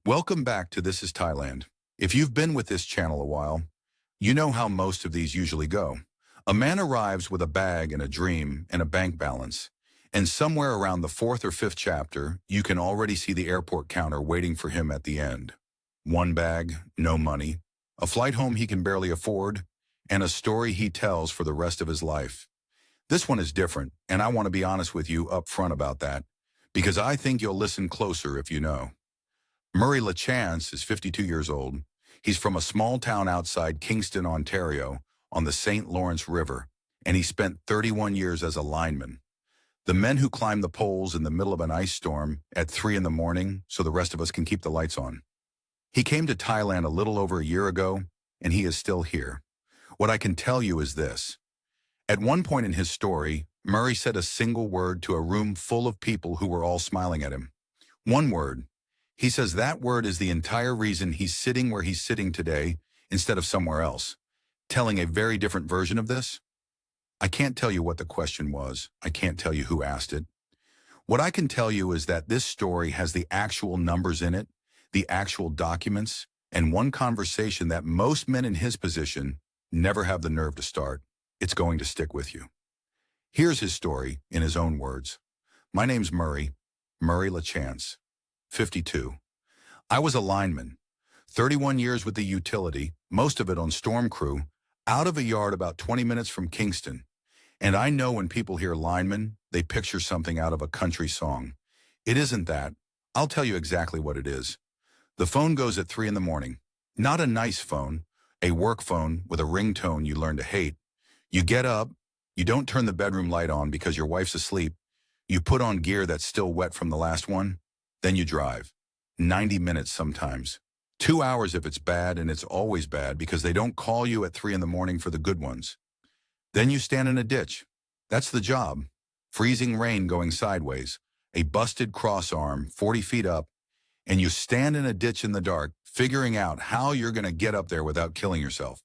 Welcome back to This is Thailand. If you've been with this channel a while, you know how most of these usually go. A man arrives with a bag and a dream and a bank balance, and somewhere around the fourth or fifth chapter, you can already see the airport counter waiting for him at the end. One bag, no money, a flight home he can barely afford, and a story he tells for the rest of his life. This one is different, and I want to be honest with you up front about that, because I think you'll listen closer if you know. Murray LaChance is 52 years old. He's from a small town outside Kingston, Ontario, on the St. Lawrence River, and he spent 31 years as a lineman. The men who climb the poles in the middle of an ice storm at 3 in the morning so the rest of us can keep the lights on. He came to Thailand a little over a year ago, and he is still here. What I can tell you is this. At one point in his story, Murray said a single word to a room full of people who were all smiling at him. One word. He says that word is the entire reason he's sitting where he's sitting today instead of somewhere else. Telling a very different version of this? I can't tell you what the question was. I can't tell you who asked it. What I can tell you is that this story has the actual numbers in it, the actual documents, and one conversation that most men in his position never have the nerve to start. It's going to stick with you. Here's his story in his own words. My name's Murray LaChance, 52. I was a lineman, 31 years with the utility, most of it on storm crew, out of a yard about 20 minutes from Kingston. And I know when people hear lineman, they picture something out of a country song. It isn't that. I'll tell you exactly what it is. The phone goes at 3 in the morning. Not a nice phone, a work phone with a ringtone you learn to hate. You get up, you don't turn the bedroom light on because your wife's asleep. You put on gear that's still wet from the last one. Then you drive. 90 minutes sometimes. 2 hours if it's bad, and it's always bad because they don't call you at 3 in the morning for the good ones. Then you stand in a ditch. That's the job. Freezing rain going sideways. A busted crossarm 40 feet up, and you stand in a ditch in the dark, figuring out how you're going to get up there without killing yourself.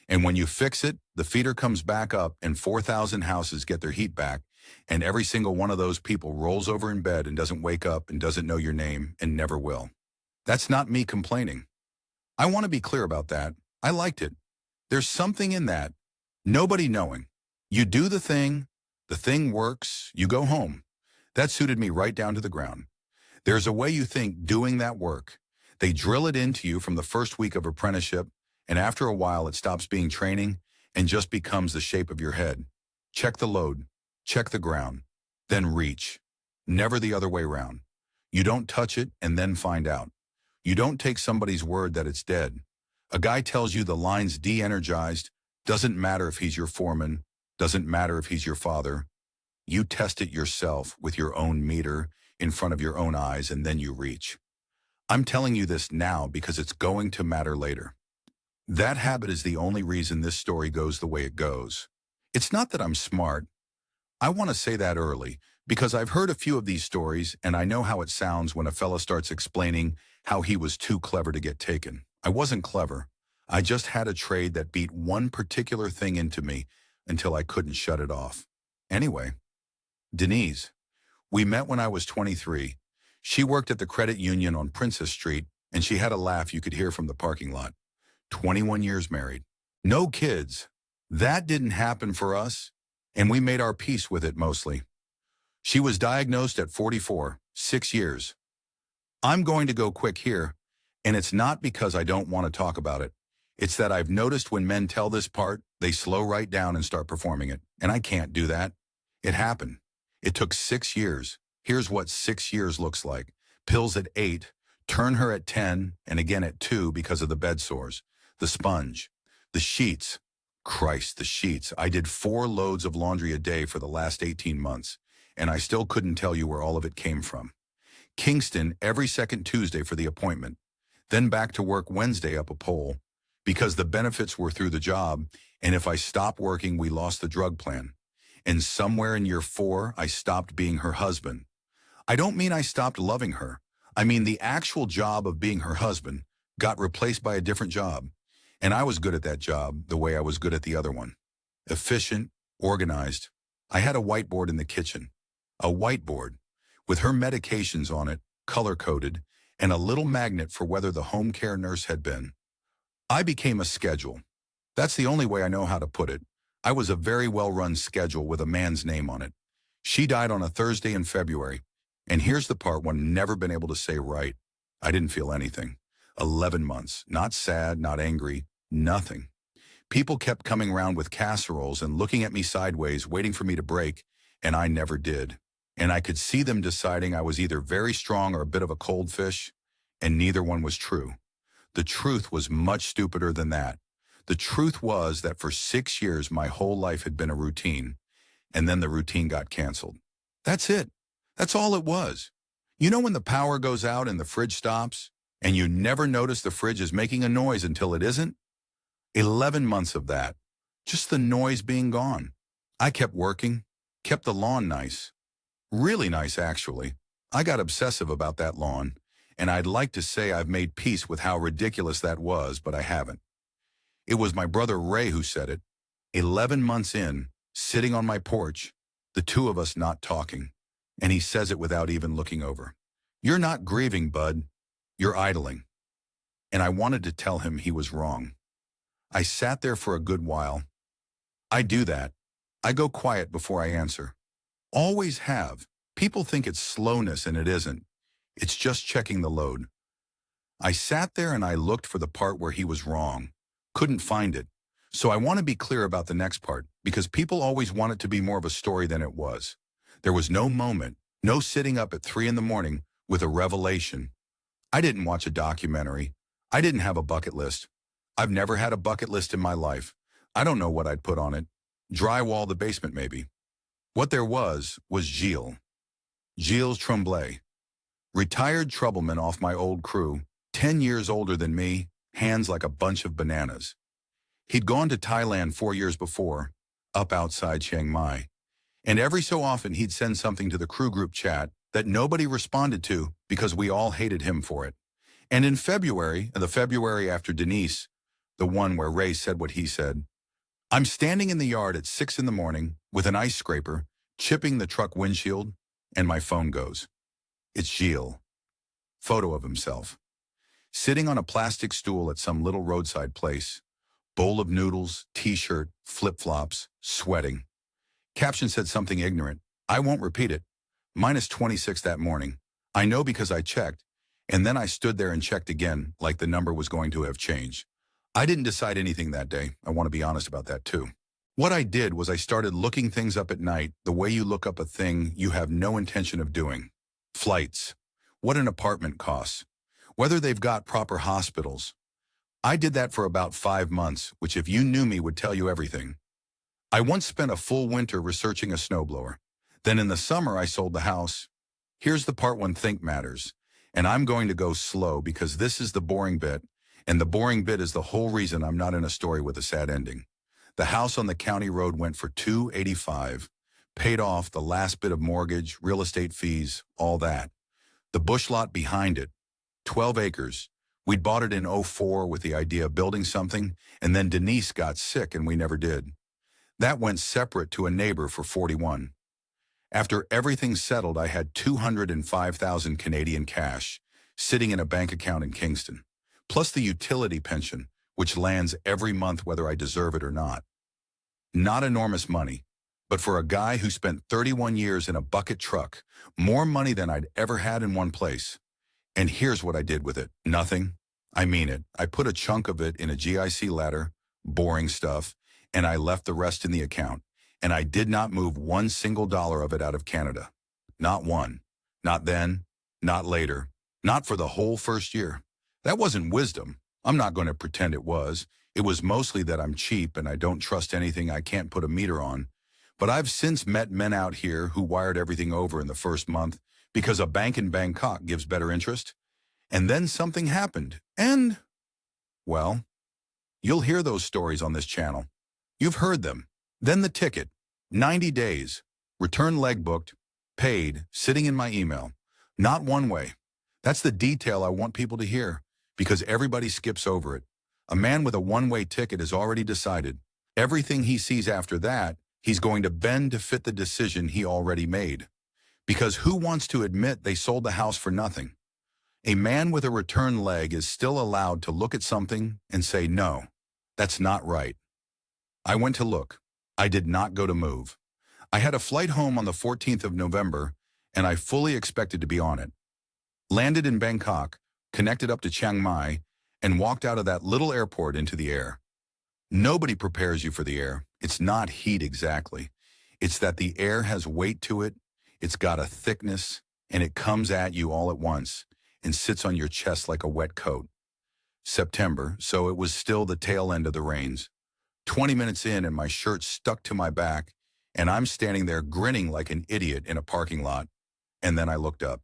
And when you fix it, the feeder comes back up and 4,000 houses get their heat back, and every single one of those people rolls over in bed and doesn't wake up and doesn't know your name and never will. That's not me complaining. I want to be clear about that. I liked it. There's something in that. Nobody knowing. You do the thing works, you go home. That suited me right down to the ground. There's a way you think doing that work. They drill it into you from the first week of apprenticeship, and after a while it stops being training and just becomes the shape of your head. Check the load. Check the ground, then reach. Never the other way around. You don't touch it and then find out. You don't take somebody's word that it's dead. A guy tells you the line's de-energized, doesn't matter if he's your foreman, doesn't matter if he's your father. You test it yourself with your own meter in front of your own eyes, and then you reach. I'm telling you this now because it's going to matter later. That habit is the only reason this story goes the way it goes. It's not that I'm smart. I want to say that early, because I've heard a few of these stories, and I know how it sounds when a fella starts explaining how he was too clever to get taken. I wasn't clever. I just had a trade that beat one particular thing into me until I couldn't shut it off. Anyway, Denise. We met when I was 23. She worked at the credit union on Princess Street, and she had a laugh you could hear from the parking lot. 21 years married. No kids. That didn't happen for us. And we made our peace with it mostly. She was diagnosed at 44, 6 years. I'm going to go quick here, and it's not because I don't want to talk about it. It's that I've noticed when men tell this part, they slow right down and start performing it, and I can't do that. It happened. It took 6 years. Here's what 6 years looks like. Pills at 8, turn her at 10, and again at 2 because of the bed sores. The sponge, the sheets. Christ, the sheets. I did 4 loads of laundry a day for the last 18 months, and I still couldn't tell you where all of it came from. Kingston every second Tuesday for the appointment, then back to work Wednesday up a pole, because the benefits were through the job, and if I stopped working, we lost the drug plan. And somewhere in year 4, I stopped being her husband. I don't mean I stopped loving her. I mean the actual job of being her husband got replaced by a different job. And I was good at that job the way I was good at the other one. Efficient, organized. I had a whiteboard in the kitchen. A whiteboard with her medications on it, color-coded, and a little magnet for whether the home care nurse had been. I became a schedule. That's the only way I know how to put it. I was a very well-run schedule with a man's name on it. She died on a Thursday in February, and here's the part one never been able to say right. I didn't feel anything. 11 months. Not sad, not angry, nothing. People kept coming around with casseroles and looking at me sideways, waiting for me to break, and I never did. And I could see them deciding I was either very strong or a bit of a cold fish, and neither one was true. The truth was much stupider than that. The truth was that for 6 years my whole life had been a routine, and then the routine got canceled. That's it. That's all it was. You know when the power goes out and the fridge stops, and you never notice the fridge is making a noise until it isn't? 11 months of that. Just the noise being gone. I kept working, kept the lawn nice. Really nice, actually. I got obsessive about that lawn, and I'd like to say I've made peace with how ridiculous that was, but I haven't. It was my brother Ray who said it. 11 months in, sitting on my porch, the two of us not talking, and he says it without even looking over. You're not grieving, bud. You're idling. And I wanted to tell him he was wrong. I sat there for a good while. I do that. I go quiet before I answer. Always have. People think it's slowness, and it isn't. It's just checking the load. I sat there and I looked for the part where he was wrong. Couldn't find it. So I want to be clear about the next part, because people always want it to be more of a story than it was. There was no moment, no sitting up at 3 in the morning with a revelation. I didn't watch a documentary. I didn't have a bucket list. I've never had a bucket list in my life. I don't know what I'd put on it. Drywall the basement, maybe. What there was Gilles. Gilles Tremblay. Retired troubleman off my old crew, 10 years older than me, hands like a bunch of bananas. He'd gone to Thailand 4 years before, up outside Chiang Mai. And every so often he'd send something to the crew group chat that nobody responded to because we all hated him for it. And in February, the February after Denise, the one where Ray said what he said, I'm standing in the yard at 6 in the morning with an ice scraper, chipping the truck windshield, and my phone goes. It's Gilles. Photo of himself. Sitting on a plastic stool at some little roadside place. Bowl of noodles, t-shirt, flip-flops, sweating. Caption said something ignorant. I won't repeat it. -26 that morning. I know because I checked, and then I stood there and checked again, like the number was going to have changed. I didn't decide anything that day. I want to be honest about that too. What I did was I started looking things up at night the way you look up a thing you have no intention of doing. Flights. What an apartment costs. Whether they've got proper hospitals. I did that for about 5 months, which if you knew me would tell you everything. I once spent a full winter researching a snowblower. Then in the summer I sold the house. Here's the part one think matters. And I'm going to go slow because this is the boring bit, and the boring bit is the whole reason I'm not in a story with a sad ending. The house on the county road went for $285, paid off the last bit of mortgage, real estate fees, all that. The bush lot behind it, 12 acres. We'd bought it in '04 with the idea of building something, and then Denise got sick and we never did. That went separate to a neighbor for 41. After everything settled, I had 205,000 Canadian cash sitting in a bank account in Kingston, plus the utility pension, which lands every month whether I deserve it or not. Not enormous money, but for a guy who spent 31 years in a bucket truck, more money than I'd ever had in one place. And here's what I did with it. Nothing. I mean it. I put a chunk of it in a GIC ladder, boring stuff, and I left the rest in the account. And I did not move one single dollar of it out of Canada. Not one. Not then, not later, not for the whole first year. That wasn't wisdom. I'm not going to pretend it was. It was mostly that I'm cheap and I don't trust anything I can't put a meter on. But I've since met men out here who wired everything over in the first month because a bank in Bangkok gives better interest. And then something happened. And, well, you'll hear those stories on this channel. You've heard them. Then the ticket, 90 days, return leg booked, paid, sitting in my email. Not one way. That's the detail I want people to hear, because everybody skips over it. A man with a one-way ticket has already decided. Everything he sees after that, he's going to bend to fit the decision he already made. Because who wants to admit they sold the house for nothing? A man with a return leg is still allowed to look at something and say, no, that's not right. I went to look. I did not go to move. I had a flight home on the 14th of November, and I fully expected to be on it. Landed in Bangkok, connected up to Chiang Mai, and walked out of that little airport into the air. Nobody prepares you for the air. It's not heat exactly. It's that the air has weight to it, it's got a thickness, and it comes at you all at once and sits on your chest like a wet coat. September, so it was still the tail end of the rains. 20 minutes in and my shirt stuck to my back, and I'm standing there grinning like an idiot in a parking lot. And then I looked up.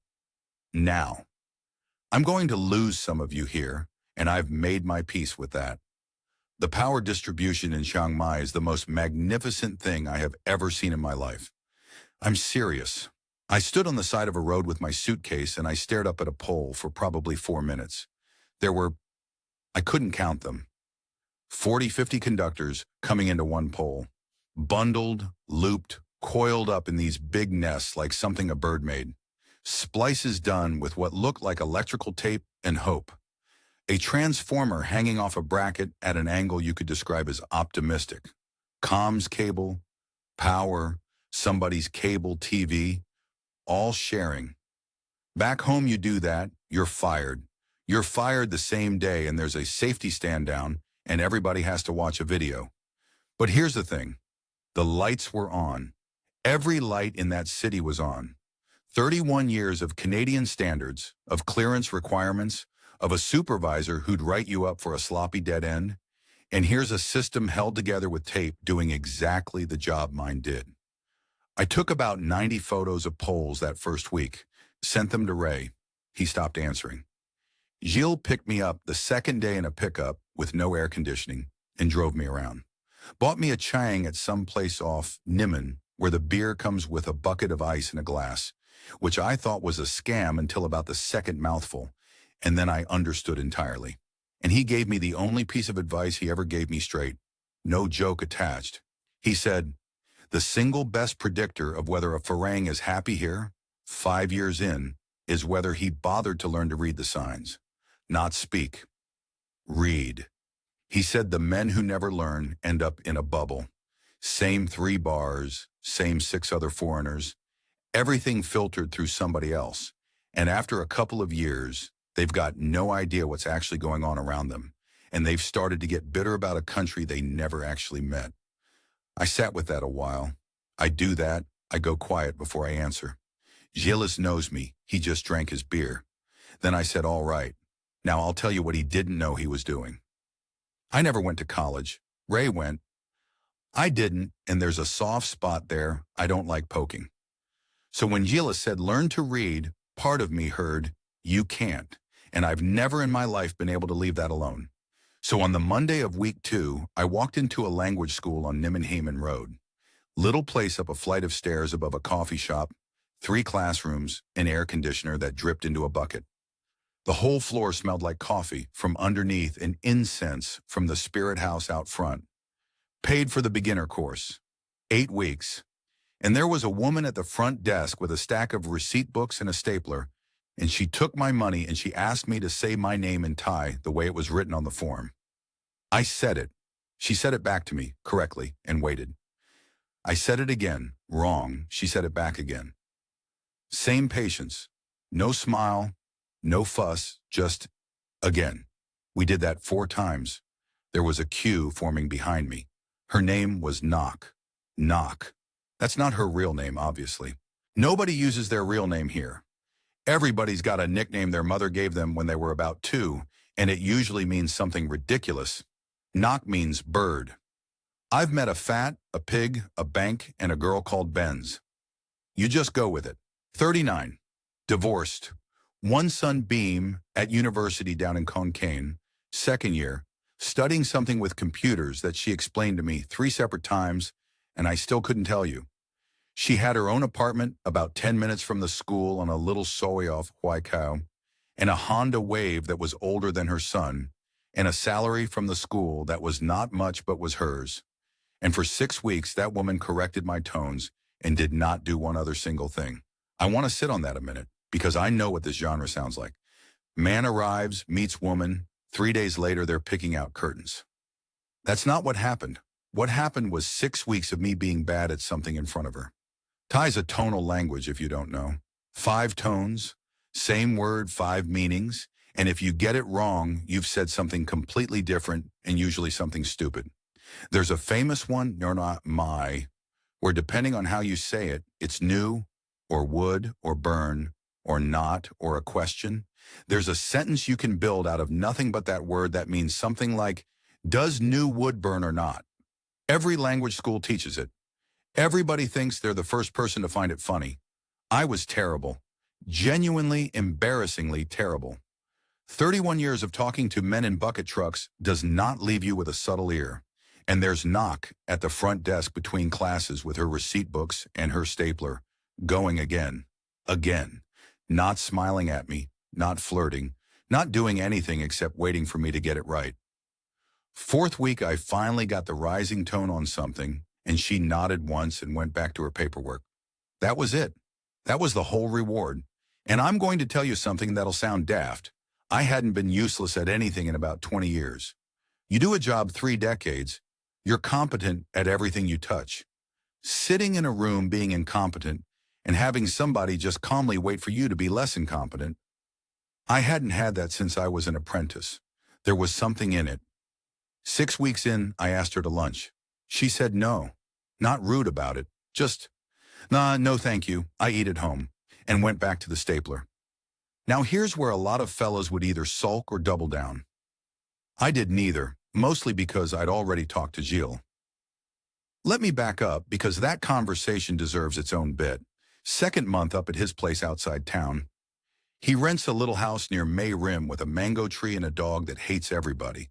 Now, I'm going to lose some of you here, and I've made my peace with that. The power distribution in Chiang Mai is the most magnificent thing I have ever seen in my life. I'm serious. I stood on the side of a road with my suitcase and I stared up at a pole for probably 4 minutes. There were, I couldn't count them, 40, 50 conductors coming into one pole, bundled, looped, coiled up in these big nests like something a bird made. Splices done with what looked like electrical tape and hope. A transformer hanging off a bracket at an angle you could describe as optimistic. Comms cable, power, somebody's cable TV, all sharing. Back home you do that, you're fired. You're fired the same day and there's a safety stand down and everybody has to watch a video. But here's the thing, the lights were on. Every light in that city was on. 31 years of Canadian standards, of clearance requirements, of a supervisor who'd write you up for a sloppy dead end, and here's a system held together with tape doing exactly the job mine did. I took about 90 photos of poles that first week, sent them to Ray. He stopped answering. Gilles picked me up the second day in a pickup with no air conditioning and drove me around. Bought me a chang at some place off Niman where the beer comes with a bucket of ice in a glass, which I thought was a scam until about the second mouthful, and then I understood entirely. And he gave me the only piece of advice he ever gave me straight, no joke attached. He said, the single best predictor of whether a Farang is happy here, 5 years in, is whether he bothered to learn to read the signs. Not speak. Read. He said the men who never learn end up in a bubble. Same 3 bars, same 6 other foreigners, everything filtered through somebody else. And after a couple of years, they've got no idea what's actually going on around them. And they've started to get bitter about a country they never actually met. I sat with that a while. I do that. I go quiet before I answer. Gilles knows me. He just drank his beer. Then I said, all right. Now I'll tell you what he didn't know he was doing. I never went to college. Ray went. I didn't, and there's a soft spot there I don't like poking. So when Gilles said, learn to read, part of me heard, you can't. And I've never in my life been able to leave that alone. So on the Monday of week 2, I walked into a language school on Nimmenhamen Road. Little place up a flight of stairs above a coffee shop, 3 classrooms, an air conditioner that dripped into a bucket. The whole floor smelled like coffee from underneath and incense from the spirit house out front. Paid for the beginner course. 8 weeks. And there was a woman at the front desk with a stack of receipt books and a stapler, and she took my money and she asked me to say my name in Thai the way it was written on the form. I said it. She said it back to me correctly and waited. I said it again, wrong. She said it back again. Same patience. No smile, no fuss, just again. We did that 4 times. There was a queue forming behind me. Her name was Knock. Knock. That's not her real name, obviously. Nobody uses their real name here. Everybody's got a nickname their mother gave them when they were about 2, and it usually means something ridiculous. Knock means bird. I've met a fat, a pig, a bank, and a girl called Benz. You just go with it. 39. Divorced. 1 son Beam at university down in Khon Kaen, 2nd year, studying something with computers that she explained to me 3 separate times, and I still couldn't tell you. She had her own apartment about 10 minutes from the school on a little soy off Huai Khao, and a Honda Wave that was older than her son, and a salary from the school that was not much but was hers. And for 6 weeks, that woman corrected my tones and did not do one other single thing. I want to sit on that a minute, because I know what this genre sounds like. Man arrives, meets woman. 3 days later, they're picking out curtains. That's not what happened. What happened was 6 weeks of me being bad at something in front of her. Thai's a tonal language, if you don't know. 5 tones, same word, 5 meanings, and if you get it wrong, you've said something completely different and usually something stupid. There's a famous one, no, not my, where depending on how you say it, it's new, or would, or burn, or not, or a question. There's a sentence you can build out of nothing but that word that means something like, does new wood burn or not? Every language school teaches it. Everybody thinks they're the first person to find it funny. I was terrible. Genuinely, embarrassingly terrible. 31 years of talking to men in bucket trucks does not leave you with a subtle ear. And there's Knock at the front desk between classes with her receipt books and her stapler, going again, not smiling at me, not flirting, not doing anything except waiting for me to get it right. 4th week, I finally got the rising tone on something, and she nodded once and went back to her paperwork. That was it. That was the whole reward. And I'm going to tell you something that'll sound daft. I hadn't been useless at anything in about 20 years. You do a job 3 decades, you're competent at everything you touch. Sitting in a room being incompetent and having somebody just calmly wait for you to be less incompetent. I hadn't had that since I was an apprentice. There was something in it. 6 weeks in, I asked her to lunch. She said no. Not rude about it, just, nah, no thank you, I eat at home, and went back to the stapler. Now here's where a lot of fellows would either sulk or double down. I did neither, mostly because I'd already talked to Gilles. Let me back up because that conversation deserves its own bit. 2nd month up at his place outside town. He rents a little house near May Rim with a mango tree and a dog that hates everybody,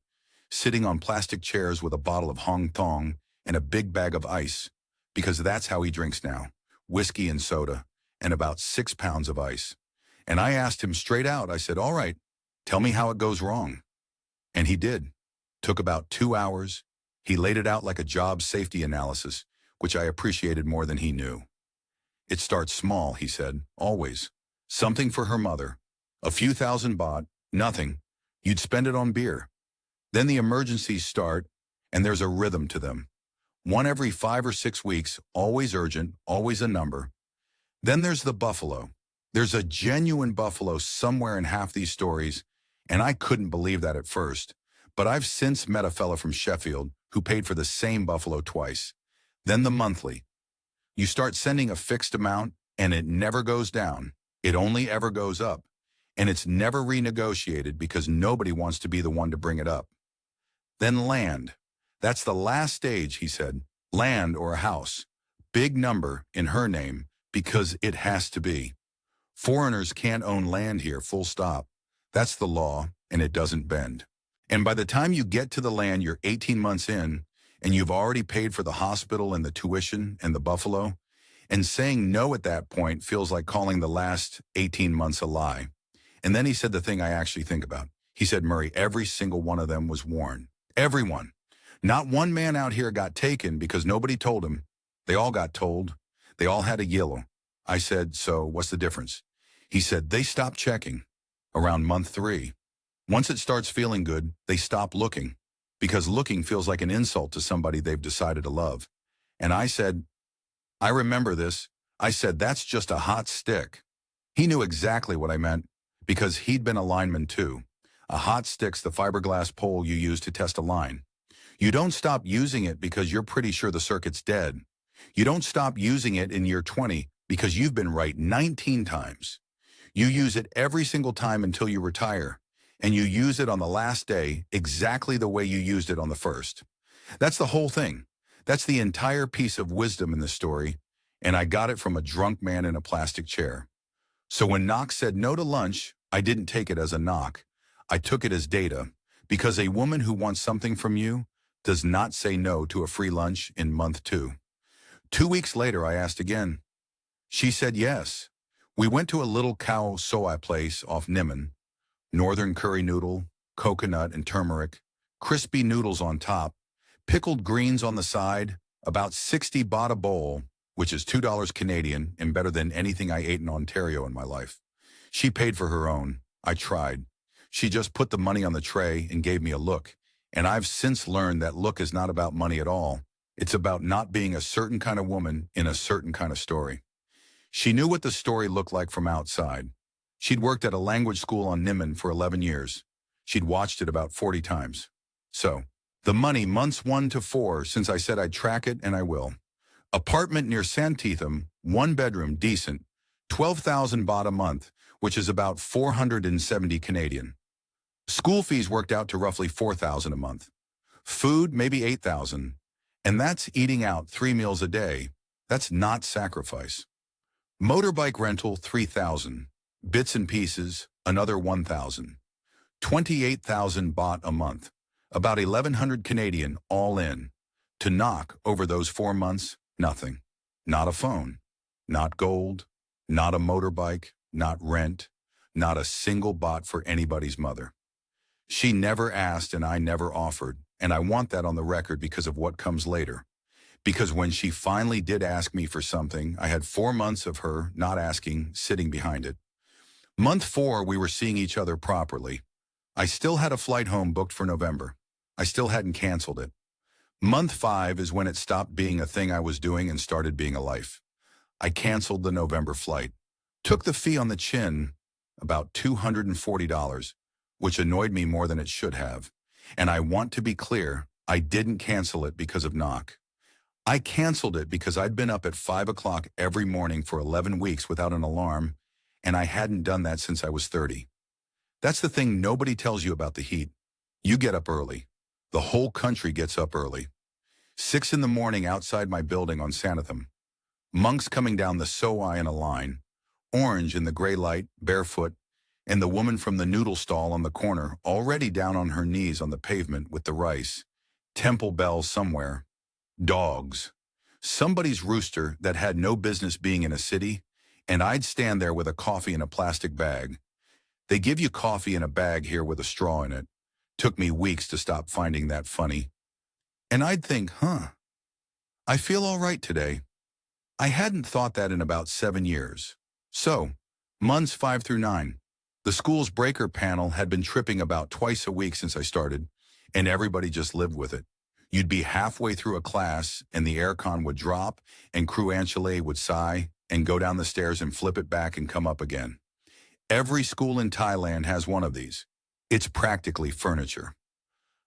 sitting on plastic chairs with a bottle of Hong Thong and a big bag of ice, because that's how he drinks now, whiskey and soda, and about 6 pounds of ice. And I asked him straight out, I said, all right, tell me how it goes wrong. And he did. Took about 2 hours. He laid it out like a job safety analysis, which I appreciated more than he knew. It starts small, he said, always. Something for her mother. A few thousand baht, nothing. You'd spend it on beer. Then the emergencies start, and there's a rhythm to them. One every 5 or 6 weeks, always urgent, always a number. Then there's the buffalo. There's a genuine buffalo somewhere in half these stories, and I couldn't believe that at first. But I've since met a fella from Sheffield who paid for the same buffalo twice. Then the monthly. You start sending a fixed amount, and it never goes down. It only ever goes up. And it's never renegotiated because nobody wants to be the one to bring it up. Then land. That's the last stage, he said. Land or a house. Big number in her name because it has to be. Foreigners can't own land here, full stop. That's the law, and it doesn't bend. And by the time you get to the land, you're 18 months in, and you've already paid for the hospital and the tuition and the buffalo, and saying no at that point feels like calling the last 18 months a lie. And then he said the thing I actually think about. He said, Murray, every single one of them was warned. Everyone. Not one man out here got taken because nobody told him. They all got told. They all had a yellow. I said, so what's the difference? He said, they stopped checking around month 3. Once it starts feeling good, they stop looking because looking feels like an insult to somebody they've decided to love. And I said, I remember this. I said, that's just a hot stick. He knew exactly what I meant because he'd been a lineman too. A hot stick's the fiberglass pole you use to test a line. You don't stop using it because you're pretty sure the circuit's dead. You don't stop using it in year 20 because you've been right 19 times. You use it every single time until you retire, and you use it on the last day exactly the way you used it on the first. That's the whole thing. That's the entire piece of wisdom in the story, and I got it from a drunk man in a plastic chair. So when Knock said no to lunch, I didn't take it as a knock. I took it as data, because a woman who wants something from you does not say no to a free lunch in month 2. 2 weeks later, I asked again. She said yes. We went to a little cow soy place off Nimon. Northern curry noodle, coconut and turmeric, crispy noodles on top, pickled greens on the side, about 60 baht a bowl, which is $2 Canadian and better than anything I ate in Ontario in my life. She paid for her own. I tried. She just put the money on the tray and gave me a look. And I've since learned that look is not about money at all. It's about not being a certain kind of woman in a certain kind of story. She knew what the story looked like from outside. She'd worked at a language school on Niman for 11 years. She'd watched it about 40 times. So, the money, months 1 to 4, since I said I'd track it, and I will. Apartment near Santitham, 1 bedroom, decent, 12,000 baht a month, which is about 470 Canadian. School fees worked out to roughly 4,000 a month. Food, maybe 8,000. And that's eating out 3 meals a day. That's not sacrifice. Motorbike rental, 3,000. Bits and pieces, another 1,000. 28,000 baht a month. About 1,100 Canadian, all in. To knock over those 4 months, nothing. Not a phone. Not gold. Not a motorbike. Not rent. Not a single baht for anybody's mother. She never asked and I never offered, and I want that on the record because of what comes later. Because when she finally did ask me for something, I had 4 months of her not asking, sitting behind it. Month 4, we were seeing each other properly. I still had a flight home booked for November. I still hadn't canceled it. Month 5 is when it stopped being a thing I was doing and started being a life. I canceled the November flight. Took the fee on the chin, about $240, which annoyed me more than it should have. And I want to be clear, I didn't cancel it because of knock. I canceled it because I'd been up at 5 o'clock every morning for 11 weeks without an alarm, and I hadn't done that since I was 30. That's the thing nobody tells you about the heat. You get up early. The whole country gets up early. 6 in the morning outside my building on Sanatham. Monks coming down the Sowai in a line. Orange in the gray light, barefoot, and the woman from the noodle stall on the corner already down on her knees on the pavement with the rice. Temple bells somewhere. Dogs. Somebody's rooster that had no business being in a city, and I'd stand there with a coffee in a plastic bag. They give you coffee in a bag here with a straw in it. Took me weeks to stop finding that funny. And I'd think, I feel all right today. I hadn't thought that in about 7 years. So, months 5 through 9. The school's breaker panel had been tripping about twice a week since I started, and everybody just lived with it. You'd be halfway through a class, and the aircon would drop, and Crew Anchele would sigh, and go down the stairs and flip it back and come up again. Every school in Thailand has one of these. It's practically furniture.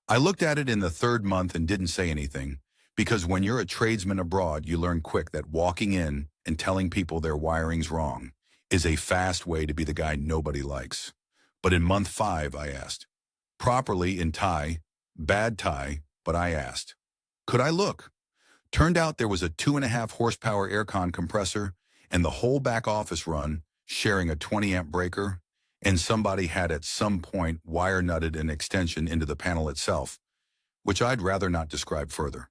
I looked at it in the 3rd month and didn't say anything, because when you're a tradesman abroad, you learn quick that walking in and telling people their wiring's wrong is a fast way to be the guy nobody likes. But in month 5, I asked. Properly in Thai, bad Thai, but I asked. Could I look? Turned out there was a 2.5 horsepower aircon compressor and the whole back office run sharing a 20 amp breaker, and somebody had at some point wire nutted an extension into the panel itself, which I'd rather not describe further.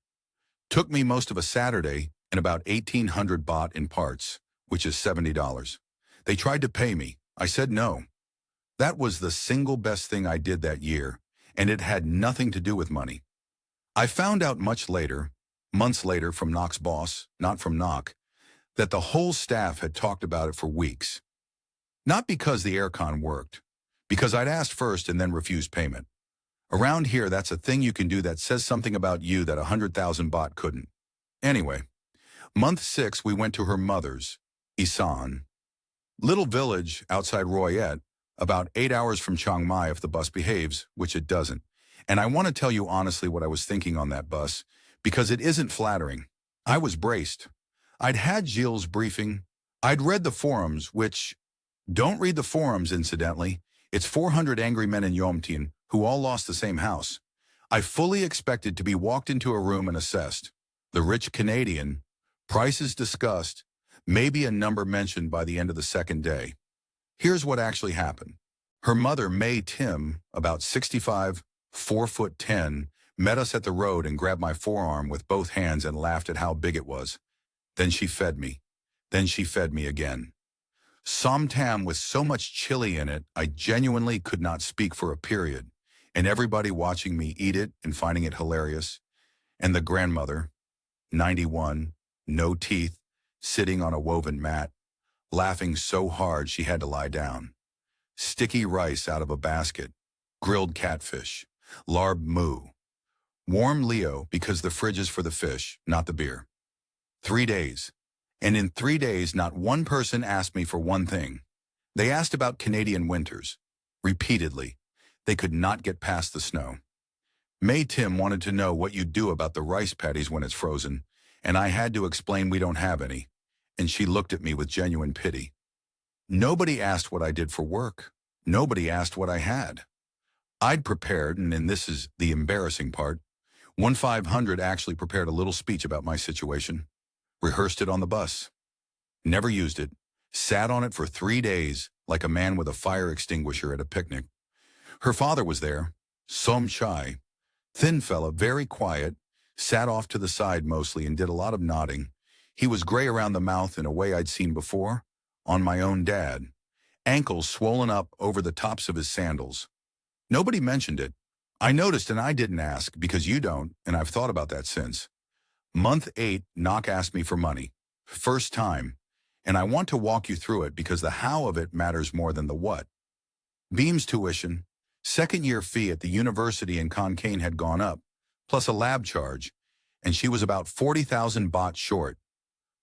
Took me most of a Saturday and about 1,800 baht in parts, which is $70. They tried to pay me. I said no. That was the single best thing I did that year, and it had nothing to do with money. I found out much later, months later from Knock's boss, not from Knock, that the whole staff had talked about it for weeks. Not because the aircon worked, because I'd asked first and then refused payment. Around here, that's a thing you can do that says something about you that 100,000 baht couldn't. Anyway, month 6, we went to her mother's, Isan. Little village outside Royet, about 8 hours from Chiang Mai if the bus behaves, which it doesn't. And I want to tell you honestly what I was thinking on that bus, because it isn't flattering. I was braced. I'd had Gilles' briefing. I'd read the forums, which, don't read the forums, incidentally. It's 400 angry men in Yom Tien who all lost the same house. I fully expected to be walked into a room and assessed. The rich Canadian, prices discussed, maybe a number mentioned by the end of the 2nd day. Here's what actually happened. Her mother, May Tim, about 65, 4'10", met us at the road and grabbed my forearm with both hands and laughed at how big it was. Then she fed me. Then she fed me again. Somtam with so much chili in it, I genuinely could not speak for a period, and everybody watching me eat it and finding it hilarious. And the grandmother, 91, no teeth, sitting on a woven mat, laughing so hard she had to lie down. Sticky rice out of a basket, grilled catfish, larb moo, warm Leo because the fridge is for the fish, not the beer. 3 days. And in 3 days, not one person asked me for one thing. They asked about Canadian winters. Repeatedly. They could not get past the snow. May Tim wanted to know what you do about the rice paddies when it's frozen, and I had to explain we don't have any, and she looked at me with genuine pity. Nobody asked what I did for work. Nobody asked what I had. I'd prepared, and this is the embarrassing part, 1-500 actually prepared a little speech about my situation, rehearsed it on the bus, never used it, sat on it for 3 days like a man with a fire extinguisher at a picnic. Her father was there, some shy, thin fella, very quiet, sat off to the side mostly and did a lot of nodding. He was gray around the mouth in a way I'd seen before, on my own dad, ankles swollen up over the tops of his sandals. Nobody mentioned it. I noticed and I didn't ask because you don't, and I've thought about that since. Month 8, Knock asked me for money. First time. And I want to walk you through it because the how of it matters more than the what. Beam's tuition, second-year fee at the university in Concane had gone up, plus a lab charge, and she was about 40,000 baht short,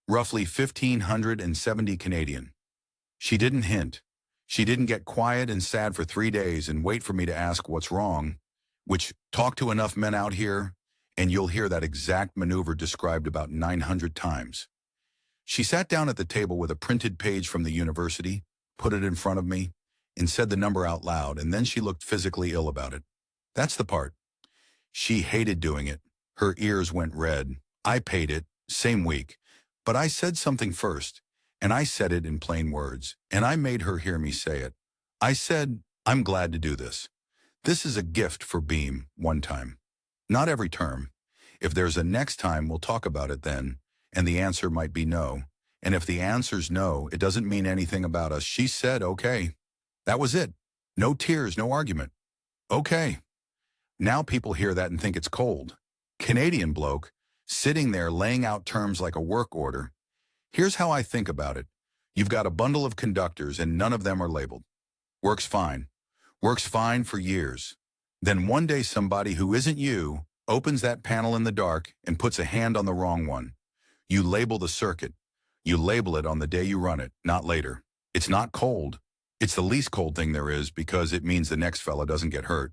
roughly 1,570 Canadian. She didn't hint. She didn't get quiet and sad for 3 days and wait for me to ask what's wrong, which talk to enough men out here, and you'll hear that exact maneuver described about 900 times. She sat down at the table with a printed page from the university, put it in front of me, and said the number out loud, and then she looked physically ill about it. That's the part. She hated doing it. Her ears went red. I paid it, same week. But I said something first, and I said it in plain words, and I made her hear me say it. I said, I'm glad to do this. This is a gift for Beam, one time. Not every term. If there's a next time, we'll talk about it then, and the answer might be no. And if the answer's no, it doesn't mean anything about us. She said, okay. That was it. No tears, no argument. Okay. Now people hear that and think it's cold. Canadian bloke, sitting there laying out terms like a work order. Here's how I think about it. You've got a bundle of conductors and none of them are labeled. Works fine. Works fine for years. Then one day somebody who isn't you opens that panel in the dark and puts a hand on the wrong one. You label the circuit. You label it on the day you run it, not later. It's not cold. It's the least cold thing there is because it means the next fella doesn't get hurt.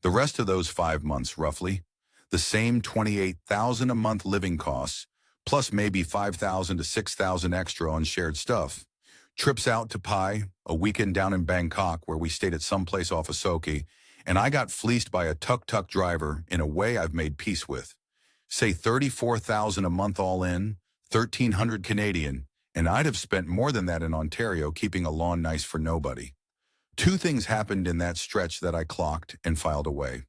The rest of those 5 months, roughly, the same 28,000 a month living costs, plus maybe 5,000 to 6,000 extra on shared stuff. Trips out to Pai, a weekend down in Bangkok where we stayed at some place off of Sochi, and I got fleeced by a tuk-tuk driver in a way I've made peace with. Say 34,000 a month all in, 1,300 Canadian, and I'd have spent more than that in Ontario keeping a lawn nice for nobody. 2 things happened in that stretch that I clocked and filed away.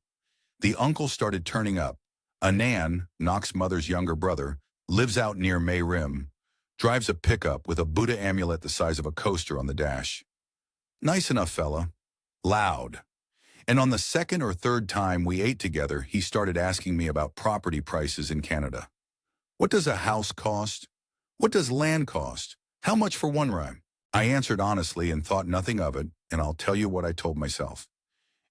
The uncle started turning up. Anan, Knock's mother's younger brother, lives out near May Rim, drives a pickup with a Buddha amulet the size of a coaster on the dash. Nice enough fella. Loud. And on the 2nd or 3rd time we ate together, he started asking me about property prices in Canada. What does a house cost? What does land cost? How much for one rhyme? I answered honestly and thought nothing of it, and I'll tell you what I told myself.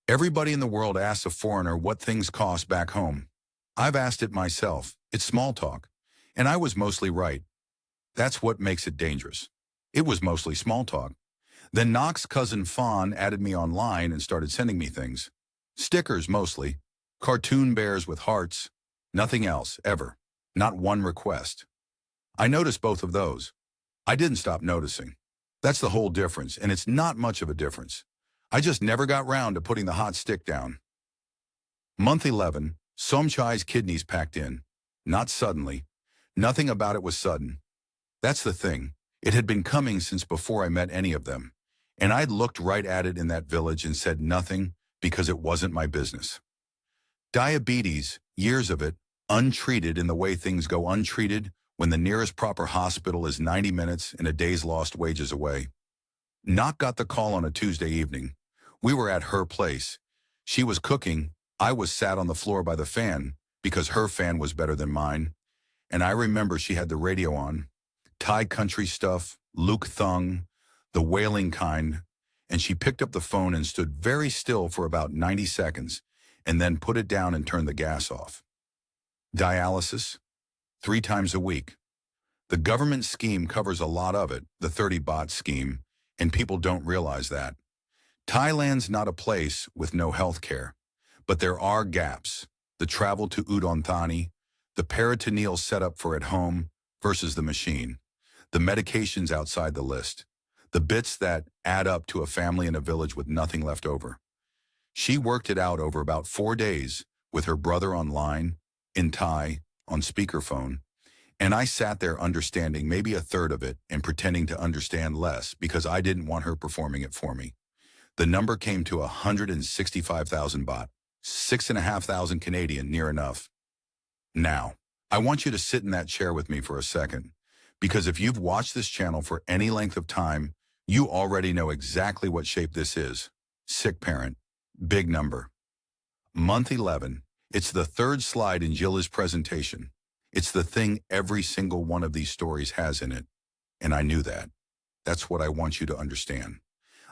Everybody in the world asks a foreigner what things cost back home. I've asked it myself. It's small talk. And I was mostly right. That's what makes it dangerous. It was mostly small talk. Then Knock's cousin Fawn added me online and started sending me things. Stickers mostly. Cartoon bears with hearts. Nothing else, ever. Not one request. I noticed both of those. I didn't stop noticing. That's the whole difference, and it's not much of a difference. I just never got round to putting the hot stick down. Month 11, Somchai's kidneys packed in. Not suddenly. Nothing about it was sudden. That's the thing. It had been coming since before I met any of them. And I'd looked right at it in that village and said nothing because it wasn't my business. Diabetes, years of it, untreated in the way things go untreated when the nearest proper hospital is 90 minutes and a day's lost wages away. Knock got the call on a Tuesday evening. We were at her place. She was cooking. I was sat on the floor by the fan because her fan was better than mine. And I remember she had the radio on. Thai country stuff, Luke Thung, the wailing kind. and she picked up the phone and stood very still for about 90 seconds, and then put it down and turned the gas off. Dialysis? 3 times a week. The government scheme covers a lot of it, the 30 baht scheme, and people don't realize that. Thailand's not a place with no health care, but there are gaps. The travel to Udon Thani, the peritoneal setup for at home versus the machine, the medications outside the list, the bits that add up to a family in a village with nothing left over. She worked it out over about 4 days with her brother online, in Thai, on speakerphone, and I sat there understanding maybe a third of it and pretending to understand less because I didn't want her performing it for me. The number came to 165,000 baht, 6,500 Canadian, near enough. Now, I want you to sit in that chair with me for a second, because if you've watched this channel for any length of time, you already know exactly what shape this is. Sick parent. Big number. Month 11. It's the third slide in Jilla's presentation. It's the thing every single one of these stories has in it. And I knew that. That's what I want you to understand.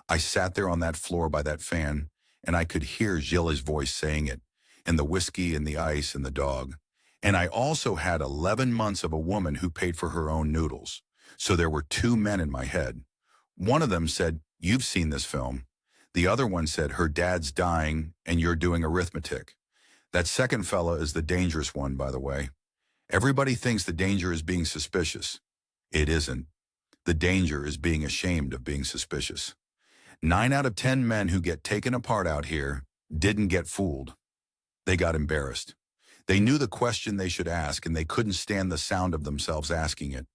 I sat there on that floor by that fan, and I could hear Jilla's voice saying it, and the whiskey and the ice and the dog. And I also had 11 months of a woman who paid for her own noodles. So there were 2 men in my head. One of them said, "You've seen this film." The other one said, "Her dad's dying and you're doing arithmetic." That second fella is the dangerous one, by the way. Everybody thinks the danger is being suspicious. It isn't. The danger is being ashamed of being suspicious. 9 out of 10 men who get taken apart out here didn't get fooled. They got embarrassed. They knew the question they should ask, and they couldn't stand the sound of themselves asking it.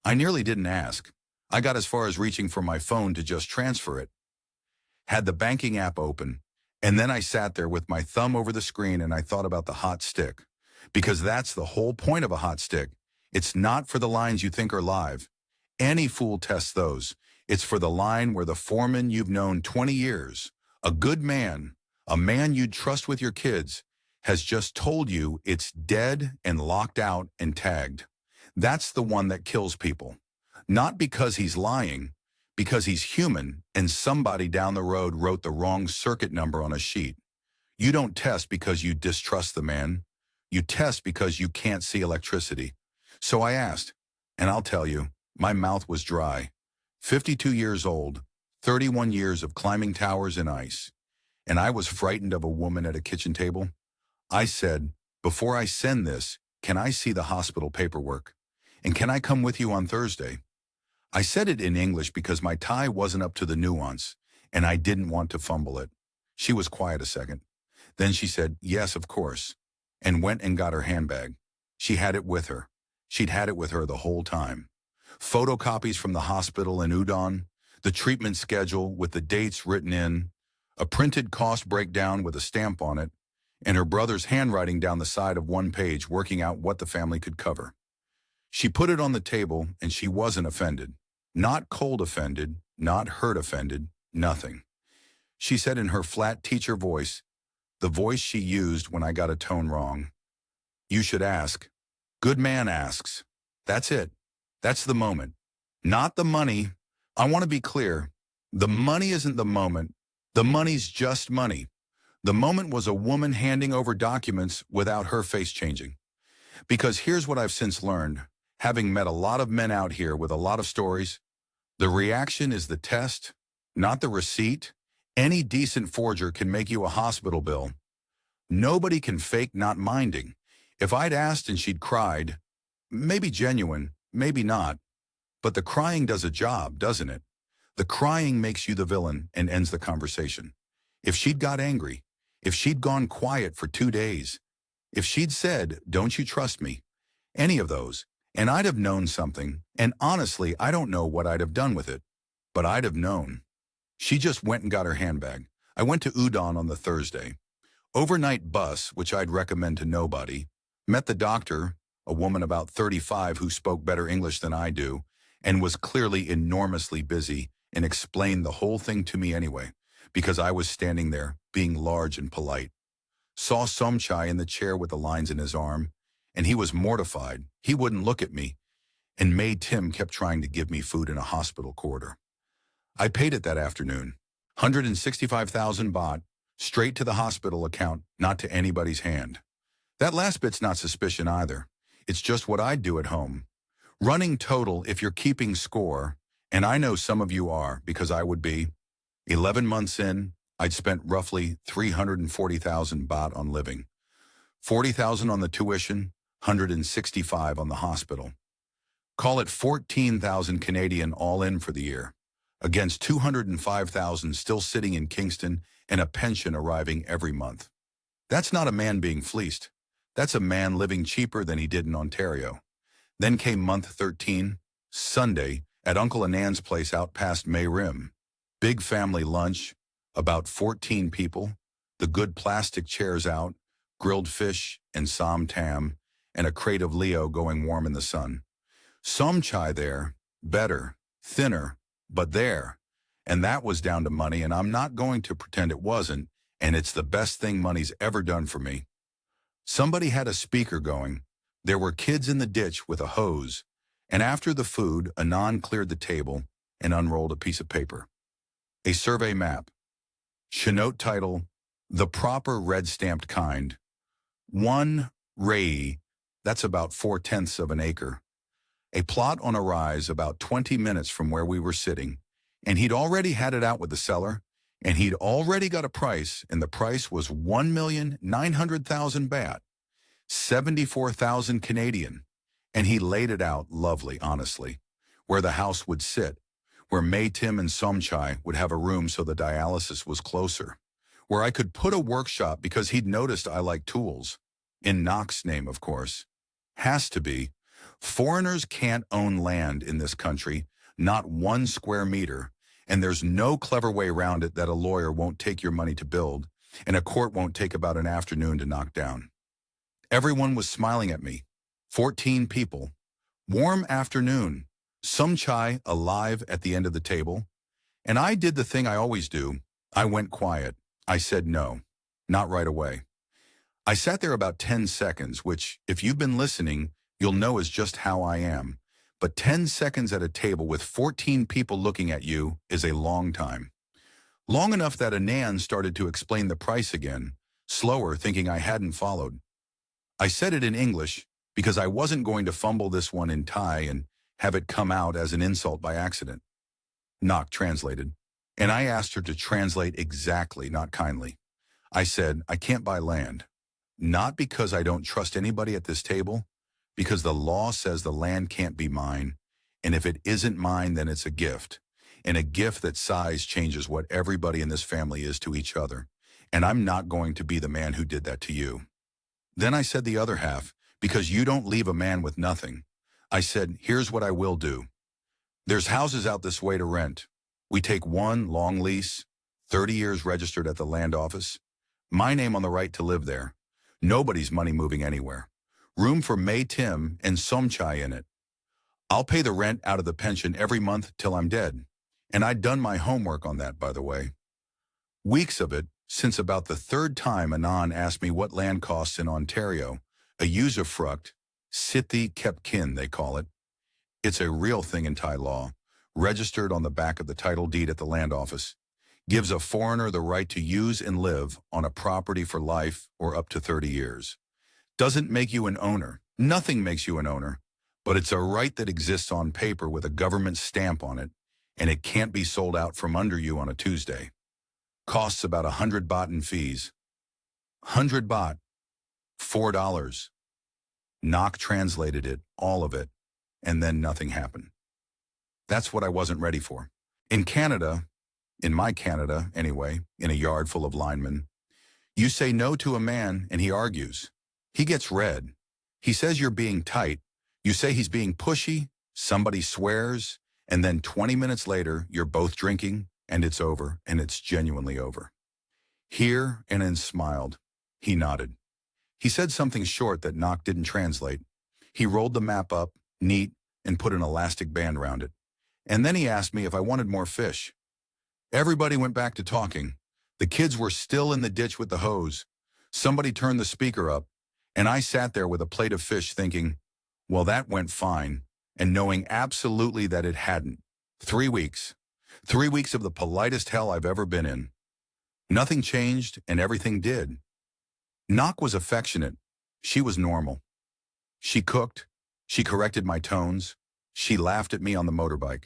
I nearly didn't ask. I got as far as reaching for my phone to just transfer it. Had the banking app open, and then I sat there with my thumb over the screen and I thought about the hot stick. Because that's the whole point of a hot stick. It's not for the lines you think are live. Any fool tests those. It's for the line where the foreman you've known 20 years, a good man, a man you'd trust with your kids, has just told you it's dead and locked out and tagged. That's the one that kills people. Not because he's lying, because he's human and somebody down the road wrote the wrong circuit number on a sheet. You don't test because you distrust the man. You test because you can't see electricity. So I asked, and I'll tell you, my mouth was dry. 52 years old, 31 years of climbing towers in ice, and I was frightened of a woman at a kitchen table. I said, "Before I send this, can I see the hospital paperwork? And can I come with you on Thursday?" I said it in English because my Thai wasn't up to the nuance, and I didn't want to fumble it. She was quiet a second. Then she said, "Yes, of course," and went and got her handbag. She had it with her. She'd had it with her the whole time. Photocopies from the hospital in Udon, the treatment schedule with the dates written in, a printed cost breakdown with a stamp on it, and her brother's handwriting down the side of one page working out what the family could cover. She put it on the table, and she wasn't offended. Not cold offended, not hurt offended, nothing. She said in her flat teacher voice, the voice she used when I got a tone wrong, "You should ask. Good man asks." That's it. That's the moment. Not the money. I want to be clear. The money isn't the moment. The money's just money. The moment was a woman handing over documents without her face changing. Because here's what I've since learned, having met a lot of men out here with a lot of stories, the reaction is the test, not the receipt. Any decent forger can make you a hospital bill. Nobody can fake not minding. If I'd asked and she'd cried, maybe genuine, maybe not, but the crying does a job, doesn't it? The crying makes you the villain and ends the conversation. If she'd got angry, if she'd gone quiet for 2 days, if she'd said, "Don't you trust me?" Any of those, and I'd have known something, and honestly, I don't know what I'd have done with it, but I'd have known. She just went and got her handbag. I went to Udon on the Thursday. Overnight bus, which I'd recommend to nobody. Met the doctor, a woman about 35 who spoke better English than I do, and was clearly enormously busy, and explained the whole thing to me anyway, because I was standing there, being large and polite. Saw Somchai in the chair with the lines in his arm, and he was mortified. He wouldn't look at me, and May Tim kept trying to give me food in a hospital corridor. I paid it that afternoon. 165,000 baht, straight to the hospital account, not to anybody's hand. That last bit's not suspicion either. It's just what I'd do at home. Running total if you're keeping score, and I know some of you are because I would be. 11 months in, I'd spent roughly 340,000 baht on living. 40,000 on the tuition, 165 on the hospital. Call it 14,000 Canadian all in for the year, against 205,000 still sitting in Kingston and a pension arriving every month. That's not a man being fleeced. That's a man living cheaper than he did in Ontario. Then came month 13, Sunday, at Uncle Anand's place out past May Rim. Big family lunch, about 14 people, the good plastic chairs out, grilled fish and som tam, and a crate of Leo going warm in the sun. Som chai there, better, thinner, but there. And that was down to money, and I'm not going to pretend it wasn't, and it's the best thing money's ever done for me. Somebody had a speaker going. There were kids in the ditch with a hose, and after the food, Anand cleared the table and unrolled a piece of paper. A survey map. Chinote title, The Proper Red Stamped Kind. 1 rei, that's about 4/10 of an acre. A plot on a rise about 20 minutes from where we were sitting, and he'd already had it out with the seller, and he'd already got a price, and the price was 1,900,000 baht, 74,000 Canadian, and he laid it out lovely, honestly, where the house would sit, where May Tim and Somchai would have a room so the dialysis was closer, where I could put a workshop because he'd noticed I like tools. In Knock's name, of course. Has to be. Foreigners can't own land in this country, not 1 square meter, and there's no clever way around it that a lawyer won't take your money to build, and a court won't take about an afternoon to knock down. Everyone was smiling at me. 14 people. Warm afternoon. Some chai alive at the end of the table. And I did the thing I always do. I went quiet. I said no. Not right away. I sat there about 10 seconds, which, if you've been listening, you'll know is just how I am. But 10 seconds at a table with 14 people looking at you is a long time. Long enough that Anand started to explain the price again, slower, thinking I hadn't followed. I said it in English because I wasn't going to fumble this one in Thai and have it come out as an insult by accident. Nok translated, and I asked her to translate exactly, not kindly. I said, I can't buy land. Not because I don't trust anybody at this table, because the law says the land can't be mine, and if it isn't mine, then it's a gift, and a gift that size changes what everybody in this family is to each other, and I'm not going to be the man who did that to you. Then I said the other half, because you don't leave a man with nothing. I said, here's what I will do. There's houses out this way to rent. We take one long lease, 30 years registered at the land office, my name on the right to live there. Nobody's money moving anywhere. Room for May Tim and Somchai in it. I'll pay the rent out of the pension every month till I'm dead. And I'd done my homework on that, by the way. Weeks of it, since about the 3rd time Anand asked me what land costs in Ontario, a usufruct, Sithi Kepkin they call it. It's a real thing in Thai law, registered on the back of the title deed at the land office. Gives a foreigner the right to use and live on a property for life or up to 30 years. Doesn't make you an owner. Nothing makes you an owner. But it's a right that exists on paper with a government stamp on it, and it can't be sold out from under you on a Tuesday. Costs about 100 baht in fees. 100 baht. $4. Nok translated it, all of it, and then nothing happened. That's what I wasn't ready for. In Canada, in my Canada anyway, in a yard full of linemen, you say no to a man and he argues. He gets red. He says you're being tight. You say he's being pushy, somebody swears, and then 20 minutes later, you're both drinking, and it's over, and it's genuinely over. Here, Anand smiled. He nodded. He said something short that Nok didn't translate. He rolled the map up, neat, and put an elastic band around it. And then he asked me if I wanted more fish. Everybody went back to talking. The kids were still in the ditch with the hose. Somebody turned the speaker up, and I sat there with a plate of fish thinking, well, that went fine, and knowing absolutely that it hadn't. 3 weeks. 3 weeks of the politest hell I've ever been in. Nothing changed and everything did. Knock was affectionate. She was normal. She cooked. She corrected my tones. She laughed at me on the motorbike.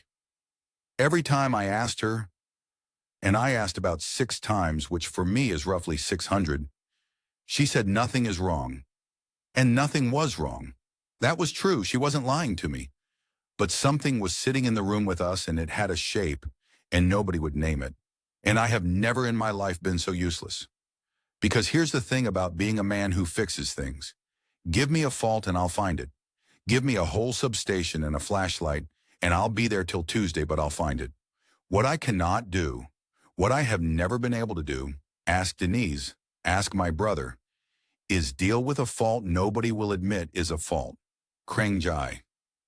Every time I asked her, and I asked about 6 times, which for me is roughly 600, she said nothing is wrong. And nothing was wrong. That was true. She wasn't lying to me. But something was sitting in the room with us and it had a shape and nobody would name it. And I have never in my life been so useless. Because here's the thing about being a man who fixes things. Give me a fault and I'll find it. Give me a whole substation and a flashlight and I'll be there till Tuesday, but I'll find it. What I cannot do, what I have never been able to do, ask Denise, ask my brother, is deal with a fault nobody will admit is a fault. Krangjai,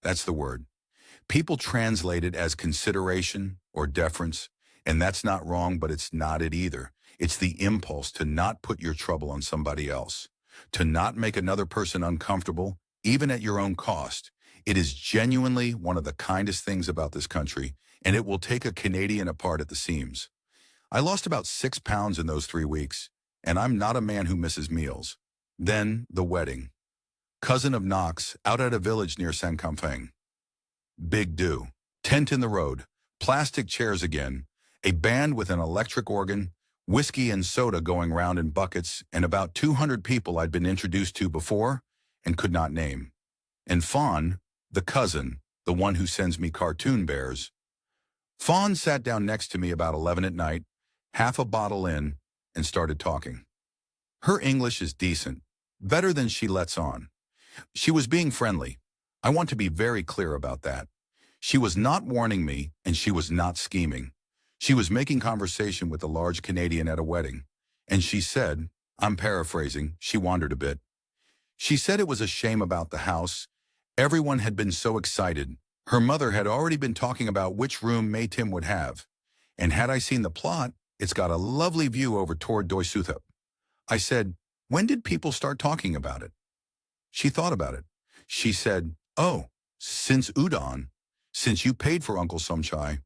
that's the word. People translate it as consideration or deference, and that's not wrong, but it's not it either. It's the impulse to not put your trouble on somebody else, to not make another person uncomfortable, even at your own cost. It is genuinely one of the kindest things about this country, and it will take a Canadian apart at the seams. I lost about 6 pounds in those 3 weeks, and I'm not a man who misses meals. Then, the wedding. Cousin of Knox, out at a village near Sankampang. Big do. Tent in the road, plastic chairs again, a band with an electric organ, whiskey and soda going round in buckets, and about 200 people I'd been introduced to before and could not name. And Fawn, the cousin, the one who sends me cartoon bears. Fawn sat down next to me about 11 at night, half a bottle in, and started talking. Her English is decent, better than she lets on. She was being friendly. I want to be very clear about that. She was not warning me, and she was not scheming. She was making conversation with a large Canadian at a wedding, and she said, I'm paraphrasing, she wandered a bit. She said it was a shame about the house. Everyone had been so excited. Her mother had already been talking about which room May Tim would have. And had I seen the plot, it's got a lovely view over toward Doi Suthup. I said, when did people start talking about it? She thought about it. She said, oh, since Udon, since you paid for Uncle Somchai.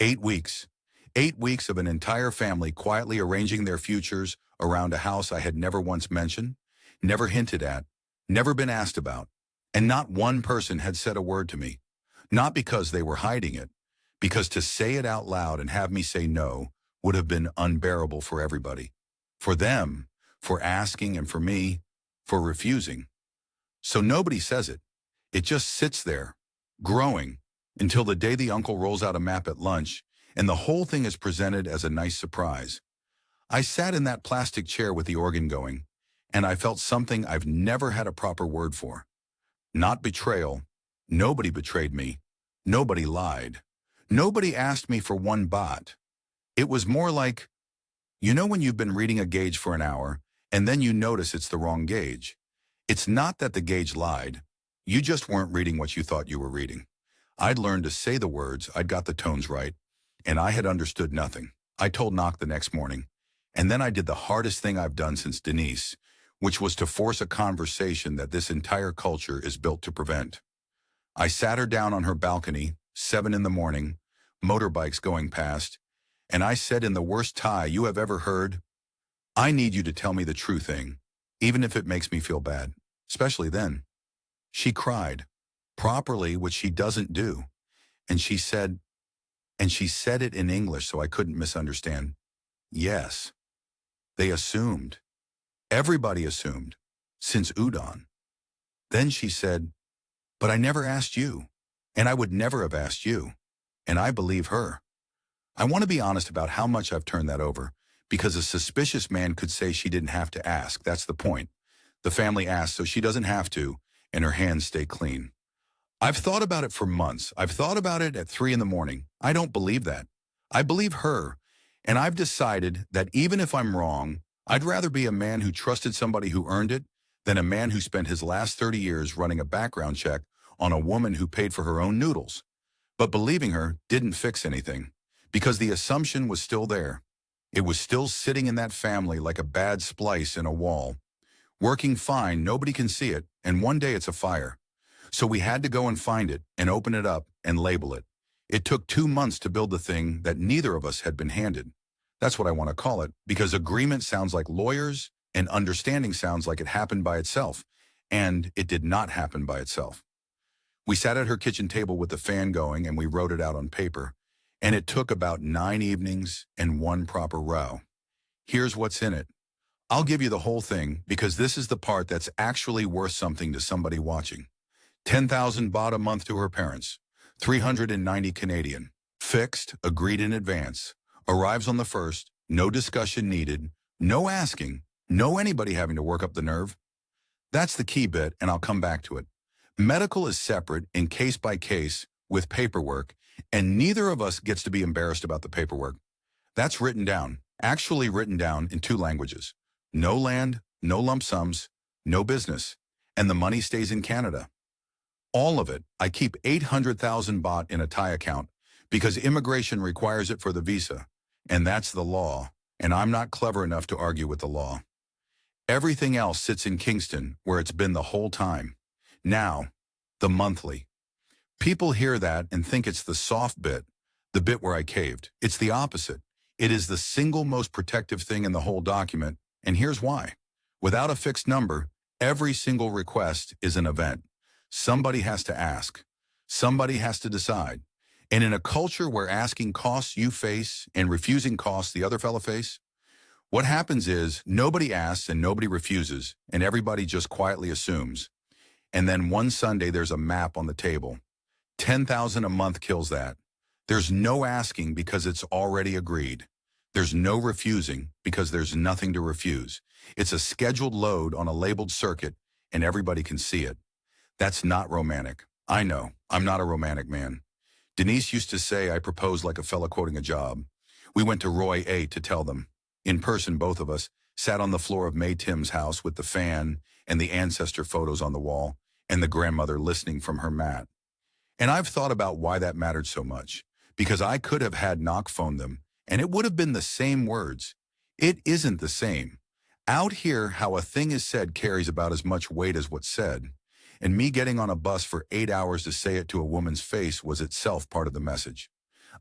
8 weeks. 8 weeks of an entire family quietly arranging their futures around a house I had never once mentioned, never hinted at, never been asked about, and not one person had said a word to me. Not because they were hiding it, because to say it out loud and have me say no would have been unbearable for everybody. For them, for asking, and for me, for refusing. So nobody says it. It just sits there, growing, until the day the uncle rolls out a map at lunch, and the whole thing is presented as a nice surprise. I sat in that plastic chair with the organ going, and I felt something I've never had a proper word for. Not betrayal. Nobody betrayed me. Nobody lied. Nobody asked me for 1 baht. It was more like, you know when you've been reading a gauge for an hour, and then you notice it's the wrong gauge. It's not that the gauge lied. You just weren't reading what you thought you were reading. I'd learned to say the words, I'd got the tones right, and I had understood nothing. I told Knock the next morning, and then I did the hardest thing I've done since Denise, which was to force a conversation that this entire culture is built to prevent. I sat her down on her balcony, 7 in the morning, motorbikes going past, and I said in the worst Thai you have ever heard, I need you to tell me the true thing, even if it makes me feel bad, especially then. She cried, properly, which she doesn't do, and she said it in English so I couldn't misunderstand. Yes. They assumed. Everybody assumed, since Udon. Then she said, but I never asked you, and I would never have asked you, and I believe her. I want to be honest about how much I've turned that over, because a suspicious man could say she didn't have to ask. That's the point. The family asked so she doesn't have to, and her hands stay clean. I've thought about it for months. I've thought about it at 3 in the morning. I don't believe that. I believe her, and I've decided that even if I'm wrong, I'd rather be a man who trusted somebody who earned it than a man who spent his last 30 years running a background check on a woman who paid for her own noodles. But believing her didn't fix anything, because the assumption was still there. It was still sitting in that family like a bad splice in a wall. Working fine, nobody can see it, and one day it's a fire. So we had to go and find it, and open it up, and label it. It took 2 months to build the thing that neither of us had been handed. That's what I want to call it, because agreement sounds like lawyers and understanding sounds like it happened by itself. And it did not happen by itself. We sat at her kitchen table with the fan going and we wrote it out on paper. And it took about 9 evenings and one proper row. Here's what's in it. I'll give you the whole thing because this is the part that's actually worth something to somebody watching. 10,000 baht a month to her parents. 390 Canadian. Fixed, agreed in advance. Arrives on the 1st, no discussion needed, no asking, no anybody having to work up the nerve. That's the key bit, and I'll come back to it. Medical is separate in case by case with paperwork, and neither of us gets to be embarrassed about the paperwork. That's written down, actually written down in 2 languages. No land, no lump sums, no business, and the money stays in Canada. All of it. I keep 800,000 baht in a Thai account because immigration requires it for the visa, and that's the law, and I'm not clever enough to argue with the law. Everything else sits in Kingston, where it's been the whole time. Now, the monthly. People hear that and think it's the soft bit, the bit where I caved. It's the opposite. It is the single most protective thing in the whole document, and here's why. Without a fixed number, every single request is an event. Somebody has to ask. Somebody has to decide. And in a culture where asking costs you face and refusing costs the other fellow face, what happens is nobody asks and nobody refuses, and everybody just quietly assumes. And then one Sunday there's a map on the table. 10,000 a month kills that. There's no asking because it's already agreed. There's no refusing because there's nothing to refuse. It's a scheduled load on a labeled circuit and everybody can see it. That's not romantic. I know, I'm not a romantic man. Denise used to say I propose like a fella quoting a job. We went to Roy A to tell them. In person, both of us sat on the floor of May Tim's house with the fan and the ancestor photos on the wall and the grandmother listening from her mat. And I've thought about why that mattered so much, because I could have had Knock phone them and it would have been the same words. It isn't the same. Out here, how a thing is said carries about as much weight as what's said. And me getting on a bus for 8 hours to say it to a woman's face was itself part of the message.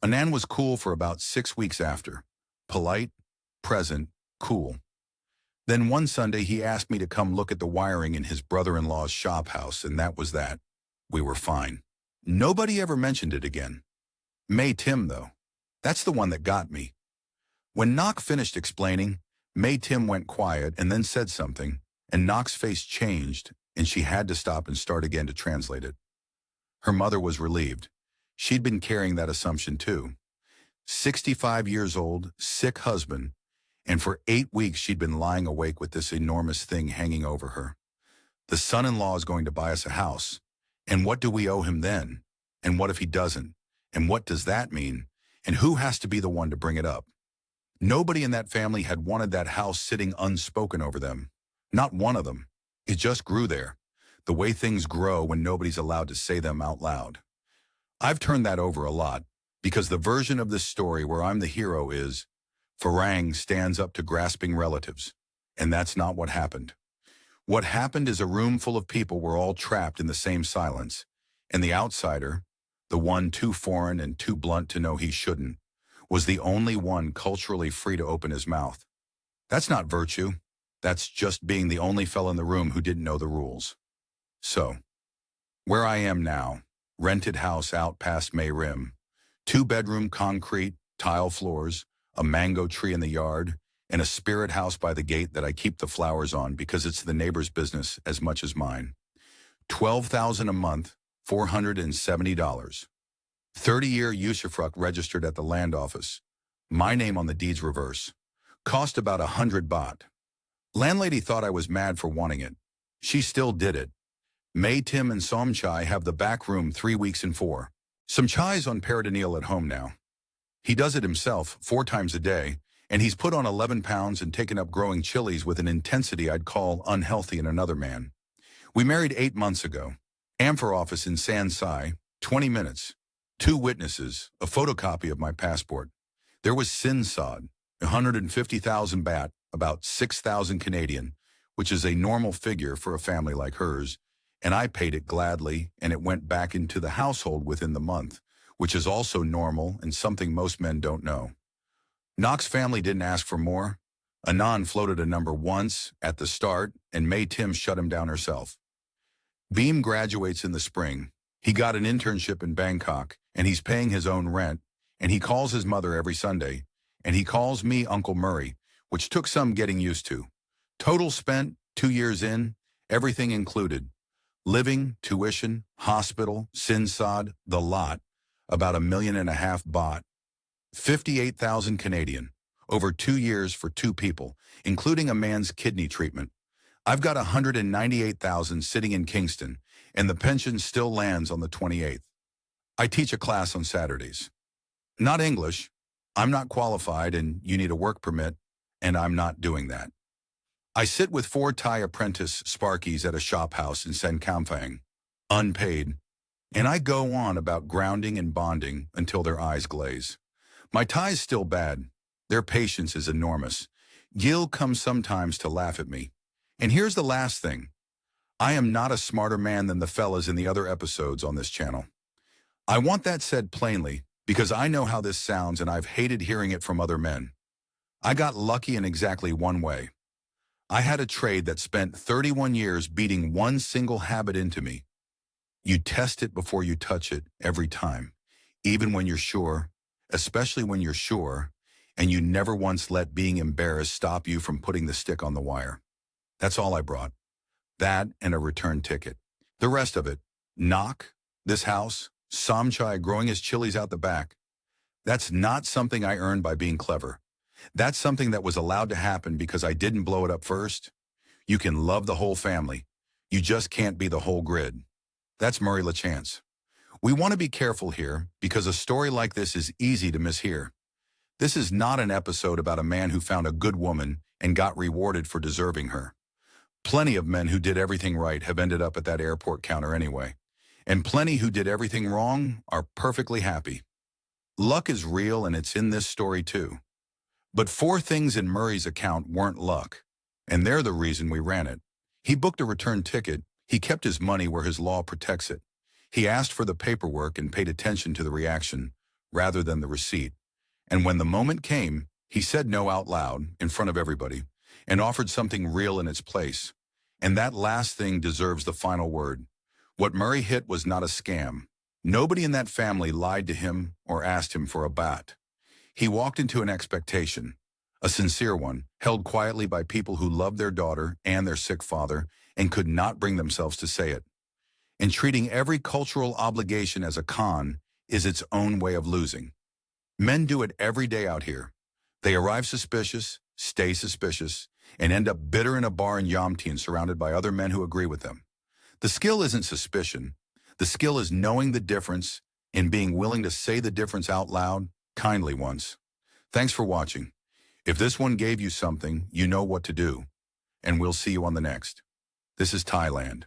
Anand was cool for about 6 weeks after. Polite, present, cool. Then one Sunday he asked me to come look at the wiring in his brother-in-law's shop house, and that was that. We were fine. Nobody ever mentioned it again. May Tim, though. That's the one that got me. When Knock finished explaining, May Tim went quiet and then said something, and Knock's face changed, and she had to stop and start again to translate it. Her mother was relieved. She'd been carrying that assumption too. 65 years old, sick husband, and for 8 weeks she'd been lying awake with this enormous thing hanging over her. The son-in-law is going to buy us a house. And what do we owe him then? And what if he doesn't? And what does that mean? And who has to be the one to bring it up? Nobody in that family had wanted that house sitting unspoken over them. Not one of them. It just grew there, the way things grow when nobody's allowed to say them out loud. I've turned that over a lot, because the version of this story where I'm the hero is, Farang stands up to grasping relatives. And that's not what happened. What happened is a room full of people were all trapped in the same silence, and the outsider, the one too foreign and too blunt to know he shouldn't, was the only one culturally free to open his mouth. That's not virtue. That's just being the only fella in the room who didn't know the rules. So, where I am now, rented house out past May Rim, 2-bedroom concrete, tile floors, a mango tree in the yard, and a spirit house by the gate that I keep the flowers on because it's the neighbor's business as much as mine. $12,000 a month, $470. 30-year usufruct registered at the land office. My name on the deed's reverse. Cost about 100 baht. Landlady thought I was mad for wanting it. She still did it. May Tim and Somchai have the back room 3 weeks in 4. Somchai's on peritoneal at home now. He does it himself 4 times a day, and he's put on 11 pounds and taken up growing chilies with an intensity I'd call unhealthy in another man. We married 8 months ago. Amphor office in San Sai, 20 minutes. 2 witnesses, a photocopy of my passport. There was sin sod, 150,000 baht, about 6,000 Canadian, which is a normal figure for a family like hers, and I paid it gladly, and it went back into the household within the month, which is also normal and something most men don't know. Knock's family didn't ask for more. Anand floated a number once at the start, and May Tim shut him down herself. Beam graduates in the spring. He got an internship in Bangkok, and he's paying his own rent, and he calls his mother every Sunday, and he calls me Uncle Murray, which took some getting used to. Total spent, 2 years in, everything included. Living, tuition, hospital, sinsod, the lot, about $1.5 million baht. 58,000 Canadian, over 2 years for 2 people, including a man's kidney treatment. I've got 198,000 sitting in Kingston, and the pension still lands on the 28th. I teach a class on Saturdays. Not English. I'm not qualified, and you need a work permit, and I'm not doing that. I sit with 4 Thai apprentice Sparkies at a shop house in Sen Kamphaeng, unpaid, and I go on about grounding and bonding until their eyes glaze. My Thai's still bad. Their patience is enormous. Gil comes sometimes to laugh at me. And here's the last thing. I am not a smarter man than the fellas in the other episodes on this channel. I want that said plainly because I know how this sounds and I've hated hearing it from other men. I got lucky in exactly one way. I had a trade that spent 31 years beating one single habit into me. You test it before you touch it every time, even when you're sure, especially when you're sure, and you never once let being embarrassed stop you from putting the stick on the wire. That's all I brought. That and a return ticket. The rest of it, knock, this house, Samchai growing his chilies out the back. That's not something I earned by being clever. That's something that was allowed to happen because I didn't blow it up first. You can love the whole family. You just can't be the whole grid. That's Murray LaChance. We want to be careful here because a story like this is easy to mishear. This is not an episode about a man who found a good woman and got rewarded for deserving her. Plenty of men who did everything right have ended up at that airport counter anyway. And plenty who did everything wrong are perfectly happy. Luck is real and it's in this story too. But 4 things in Murray's account weren't luck, and they're the reason we ran it. He booked a return ticket, he kept his money where his law protects it. He asked for the paperwork and paid attention to the reaction, rather than the receipt. And when the moment came, he said no out loud, in front of everybody, and offered something real in its place. And that last thing deserves the final word. What Murray hit was not a scam. Nobody in that family lied to him or asked him for a baht. He walked into an expectation, a sincere one, held quietly by people who loved their daughter and their sick father and could not bring themselves to say it. And treating every cultural obligation as a con is its own way of losing. Men do it every day out here. They arrive suspicious, stay suspicious, and end up bitter in a bar in Yomtien surrounded by other men who agree with them. The skill isn't suspicion. The skill is knowing the difference and being willing to say the difference out loud, kindly once. Thanks for watching. If this one gave you something, you know what to do. And we'll see you on the next. This is Thailand.